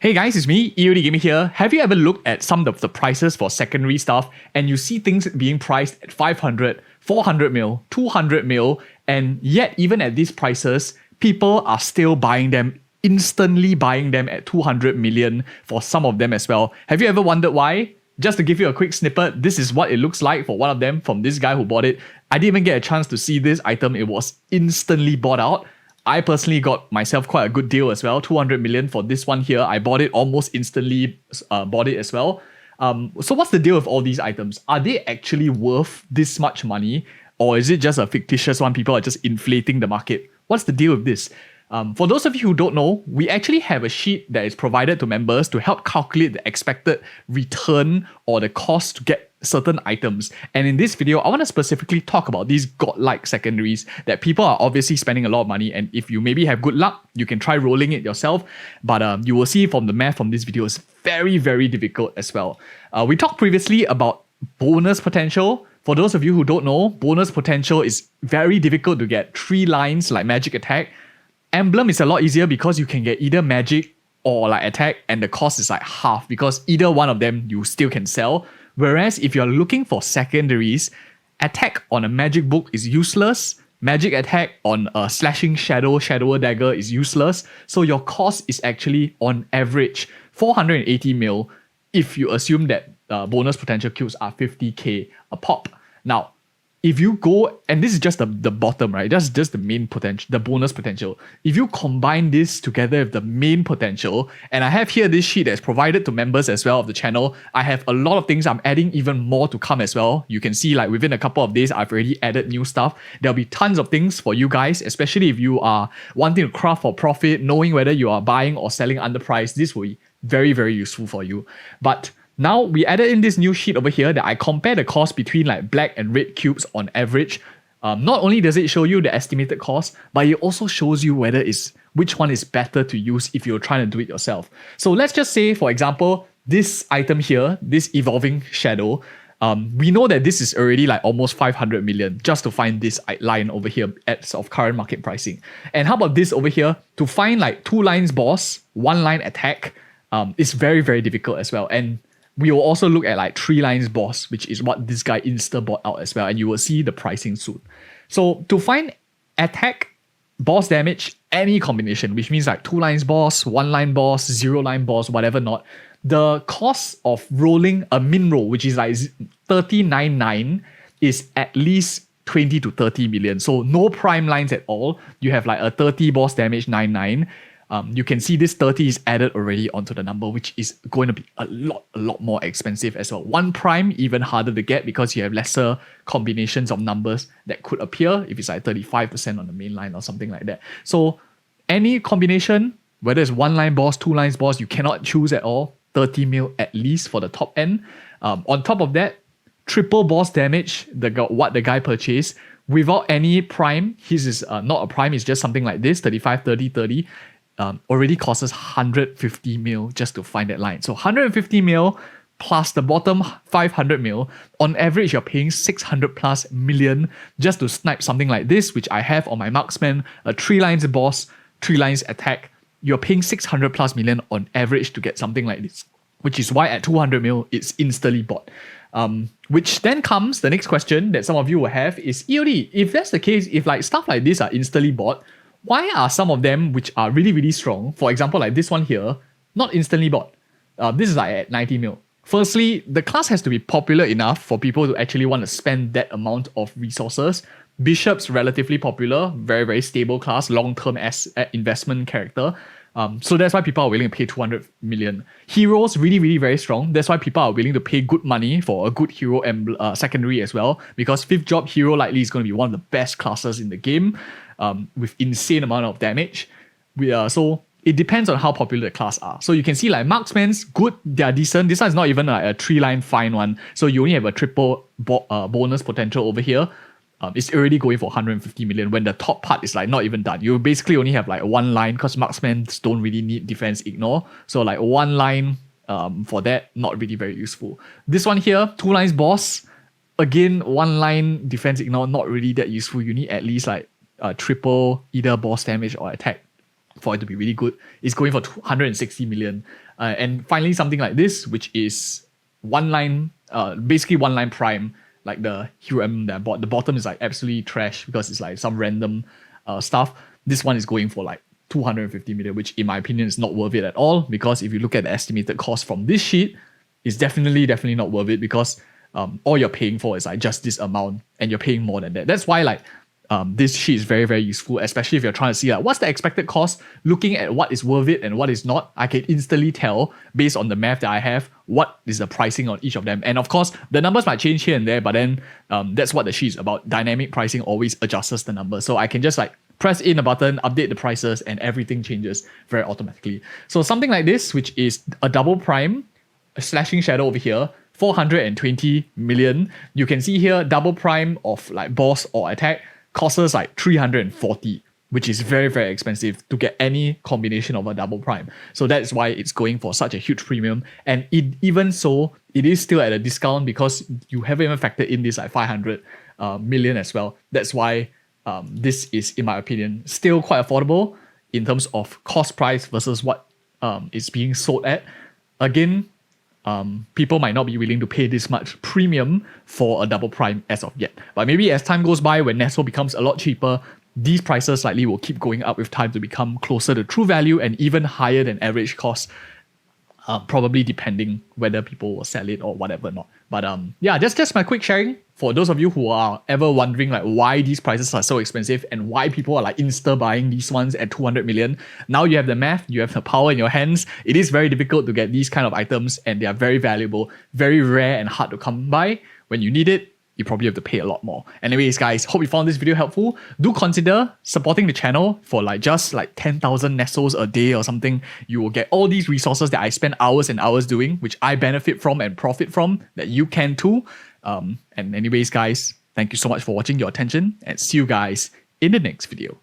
Hey guys, it's me, EODGamer here. Have you ever looked at some of the prices for secondary stuff and you see things being priced at 500, 400 mil, 200 mil, and yet even at these prices, people are still buying them, instantly buying them at 200 million for some of them as well. Have you ever wondered why? Just to give you a quick snippet, this is what it looks like for one of them from this guy who bought it. I didn't even get a chance to see this item. It was instantly bought out. I personally got myself quite a good deal as well, 200 million for this one here. I bought it almost instantly, bought it as well. So what's the deal with all these items? Are they actually worth this much money? Or is it just a fictitious one? People are just inflating the market. What's the deal with this? For those of you who don't know, we actually have a sheet that is provided to members to help calculate the expected return or the cost to get certain items. And in this video, I want to specifically talk about these godlike secondaries that people are obviously spending a lot of money. And if you maybe have good luck, you can try rolling it yourself. But you will see from the math from this video, it's very, very difficult as well. We talked previously about bonus potential. For those of you who don't know, bonus potential is very difficult to get. 3 lines like magic attack. Emblem is a lot easier because you can get either magic or like attack and the cost is like half because either one of them you still can sell. Whereas if you're looking for secondaries, attack on a magic book is useless. Magic attack on a slashing shadower dagger is useless. So your cost is actually on average 480 mil if you assume that bonus potential cubes are 50k a pop. Now, if you go, and this is just the bottom, right? That's just the main potential, the bonus potential. If you combine this together with the main potential, and I have here this sheet that's provided to members as well of the channel, I have a lot of things. I'm adding even more to come as well. You can see like within a couple of days, I've already added new stuff. There'll be tons of things for you guys, especially if you are wanting to craft for profit, knowing whether you are buying or selling underpriced. This will be very, very useful for you. But now we added in this new sheet over here that I compare the cost between like black and red cubes on average. Not only does it show you the estimated cost, but it also shows you which one is better to use if you're trying to do it yourself. So let's just say, for example, this item here, this evolving shadow, we know that this is already like almost 500 million just to find this line over here at of current market pricing. And how about this over here? To find like 2 lines boss, 1 line attack, it's very, very difficult as well. And we will also look at like 3 lines boss, which is what this guy insta bought out as well. And you will see the pricing soon. So to find attack, boss damage, any combination, which means like 2 lines boss, 1 line boss, 0 line boss, whatever not, the cost of rolling a min roll, which is like 30.99, is at least 20 to 30 million. So no prime lines at all. You have like a 30 boss damage 99. You can see this 30 is added already onto the number, which is going to be a lot more expensive as well. 1 prime, even harder to get because you have lesser combinations of numbers that could appear if it's like 35% on the main line or something like that. So any combination, whether it's 1 line boss, 2 lines boss, you cannot choose at all. 30 mil at least for the top end. On top of that, triple boss damage, what the guy purchased, without any prime. His is not a prime, it's just something like this, 35, 30, 30. Already costs us 150 mil just to find that line. So 150 mil plus the bottom 500 mil. On average, you're paying 600 plus million just to snipe something like this, which I have on my marksman, a 3 lines boss, 3 lines attack. You're paying 600 plus million on average to get something like this, which is why at 200 mil, it's instantly bought. Which then comes, the next question that some of you will have is, EOD, if that's the case, if like stuff like this are instantly bought, why are some of them which are really, really strong, for example, like this one here, not instantly bought? This is like at 90 mil. Firstly, the class has to be popular enough for people to actually want to spend that amount of resources. Bishop's relatively popular, very, very stable class, long-term investment character. So that's why people are willing to pay 200 million. Heroes, really, really very strong. That's why people are willing to pay good money for a good hero secondary as well. Because 5th job hero likely is going to be one of the best classes in the game. With insane amount of damage. So it depends on how popular the class are. So you can see like marksman's good, they're decent. This one is not even like a 3-line fine one. So you only have a triple bonus potential over here. It's already going for 150 million when the top part is like not even done. You basically only have like 1 line because marksmen don't really need defense ignore. So like 1 line for that, not really very useful. This one here, 2 lines boss. Again, 1 line defense ignore, not really that useful. You need at least like triple either boss damage or attack. for it to be really good, is going for 260 million. And finally, something like this, which is one line, basically one line prime, like the Hero M that I bought. The bottom is like absolutely trash because it's like some random stuff. This one is going for like 250 million, which in my opinion is not worth it at all, because if you look at the estimated cost from this sheet, it's definitely not worth it, because all you're paying for is like just this amount, and you're paying more than that. That's why like this sheet is very, very useful, especially if you're trying to see like what's the expected cost. Looking at what is worth it and what is not, I can instantly tell based on the math that I have what is the pricing on each of them. And of course, the numbers might change here and there, but then that's what the sheet is about. Dynamic pricing always adjusts the number, so I can just like press in a button, update the prices, and everything changes very automatically. So something like this, which is a double prime, a slashing shadow over here, 420 million. You can see here double prime of like boss or attack costs us like 340, which is very, very expensive to get any combination of a double prime. So that's why it's going for such a huge premium. And even so, it is still at a discount because you haven't even factored in this like 500 million as well. That's why this is, in my opinion, still quite affordable in terms of cost price versus what is being sold at. Again, people might not be willing to pay this much premium for a double prime as of yet. But maybe as time goes by, when Neso becomes a lot cheaper, these prices likely will keep going up with time to become closer to true value and even higher than average cost. Probably depending whether people will sell it or whatever not. But yeah, just my quick sharing for those of you who are ever wondering like why these prices are so expensive and why people are like insta buying these ones at 200 million. Now you have the math, you have the power in your hands. It is very difficult to get these kind of items, and they are very valuable, very rare and hard to come by. When you need it, you probably have to pay a lot more. Anyways, guys, hope you found this video helpful. Do consider supporting the channel for like just like 10,000 Nesos a day or something. You will get all these resources that I spend hours and hours doing, which I benefit from and profit from, that you can too. And anyways, guys, thank you so much for watching, your attention, and see you guys in the next video.